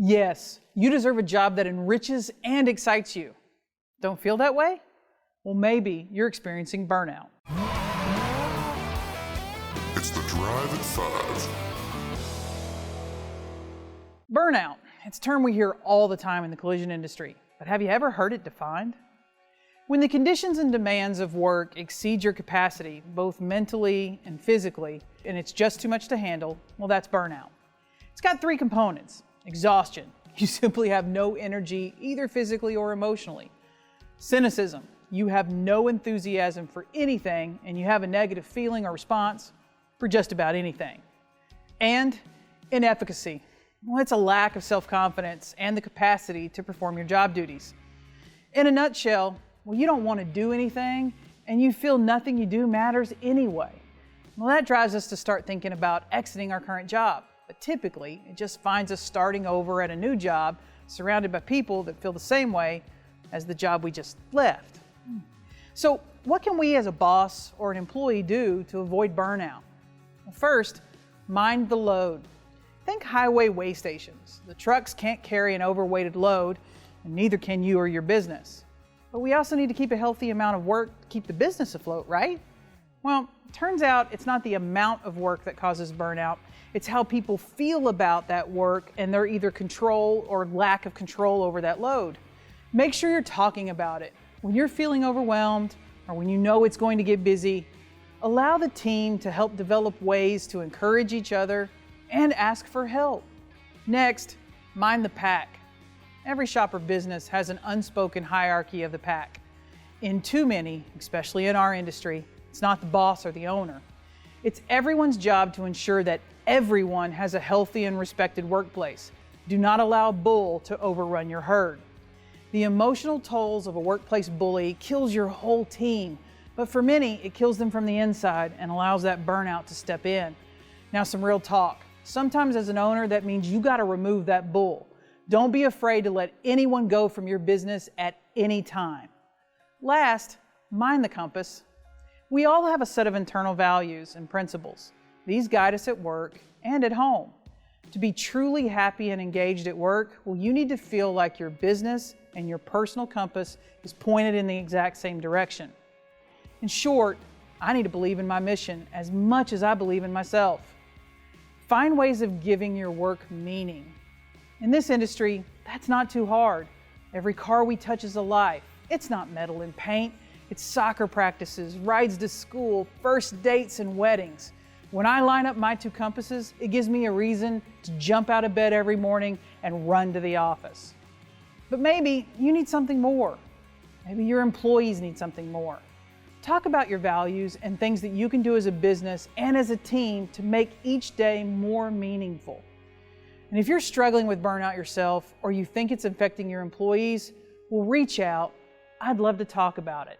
Yes, you deserve a job that enriches and excites you. Don't feel that way? Well, maybe you're experiencing burnout. It's the Drive at 5. Burnout. It's a term we hear all the time in the collision industry, but have you ever heard it defined? When the conditions and demands of work exceed your capacity, both mentally and physically, and it's just too much to handle, well, that's burnout. It's got three components. Exhaustion. You simply have no energy, either physically or emotionally. Cynicism. You have no enthusiasm for anything, and you have a negative feeling or response for just about anything. And inefficacy. Well, it's a lack of self-confidence and the capacity to perform your job duties. In a nutshell, well, you don't want to do anything, and you feel nothing you do matters anyway. Well, that drives us to start thinking about exiting our current job. But typically, it just finds us starting over at a new job, surrounded by people that feel the same way as the job we just left. So, what can we as a boss or an employee do to avoid burnout? Well, first, mind the load. Think highway weigh stations. The trucks can't carry an overweighted load, and neither can you or your business. But we also need to keep a healthy amount of work to keep the business afloat, right? Well, it turns out it's not the amount of work that causes burnout. It's how people feel about that work and their either control or lack of control over that load. Make sure you're talking about it. When you're feeling overwhelmed or when you know it's going to get busy, allow the team to help develop ways to encourage each other and ask for help. Next, mind the pack. Every shop or business has an unspoken hierarchy of the pack. In too many, especially in our industry, it's not the boss or the owner. It's everyone's job to ensure that everyone has a healthy and respected workplace. Do not allow a bull to overrun your herd. The emotional tolls of a workplace bully kills your whole team, but for many, it kills them from the inside and allows that burnout to step in. Now, some real talk. Sometimes as an owner, that means you gotta remove that bull. Don't be afraid to let anyone go from your business at any time. Last, mind the compass. We all have a set of internal values and principles. These guide us at work and at home. To be truly happy and engaged at work, well, you need to feel like your business and your personal compass is pointed in the exact same direction. In short, I need to believe in my mission as much as I believe in myself. Find ways of giving your work meaning. In this industry, that's not too hard. Every car we touch is a life. It's not metal and paint. It's soccer practices, rides to school, first dates, and weddings. When I line up my two compasses, it gives me a reason to jump out of bed every morning and run to the office. But maybe you need something more. Maybe your employees need something more. Talk about your values and things that you can do as a business and as a team to make each day more meaningful. And if you're struggling with burnout yourself or you think it's affecting your employees, well, reach out. I'd love to talk about it.